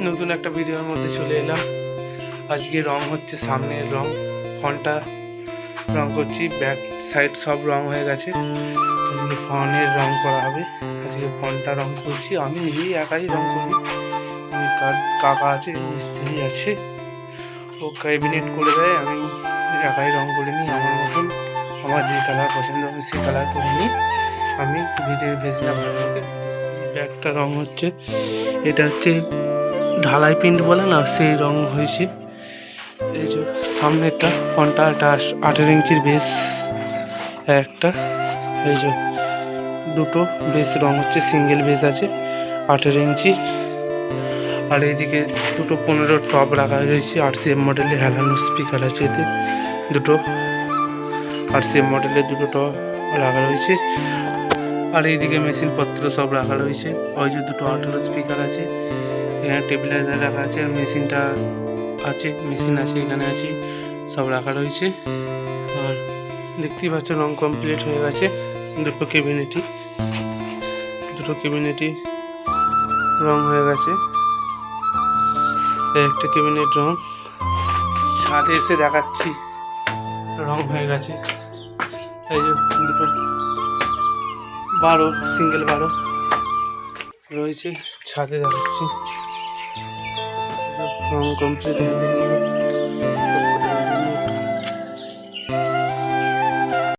নতুন একটা ভিডিওর মধ্যে চলে এলাম। আজকে রং হচ্ছে, সামনের রং, ফোনটা রং করছি, ব্যাক সাইড সব রং হয়ে গেছে। আজকে ফোনের রং করা হবে। আজকে ফোনটা রং করছি, আমি নিজেই একাই রং করি। আমি কাকা আছে, মিস্ত্রি আছে, ও ক্যাবিনেট করে দেয়, আমি একাই রং করে নিই আমার মতন। আমার যে কালার পছন্দ আমি সেই কালার করে নিই। আমি ভিডিও ভেজলাম আপনাকে। ব্যাগটা রং হচ্ছে, এটা হচ্ছে ঢালাই প্রিন্ট বলে না, সেই রং হয়েছে। এই যে সামনেরটা ফোনটা, এটা 18 ইঞ্চির বেস একটা। এই যে দুটো বেস রং হচ্ছে, সিঙ্গেল বেস আছে 18 ইঞ্চি। আর এইদিকে দুটো 15 টপ রাখা হয়েছে। RCM মডেলের হেলানো স্পিকার আছে, এতে দুটো RCM মডেলের দুটো টপ রাখা রয়েছে। আর এইদিকে মেশিনপত্র সব রাখা রয়েছে। ওই যে দুটো 18 স্পিকার আছে, এখানে টেবিলাইজার রাখা আছে, আর মেশিনটা আছে, মেশিন আছে, এখানে আছে, সব রাখা রয়েছে। আর দেখতেই পাচ্ছ রং কমপ্লিট হয়ে গেছে। দুটো ক্যাবিনেটই রং হয়ে গেছে। একটা ক্যাবিনেট রং, ছাদে এসে দেখাচ্ছি রং হয়ে গেছে। এই যে দুটো 12 সিঙ্গেল 12 রয়েছে, ছাদে দেখাচ্ছি রং কমপ্লিট হয়ে গেছে।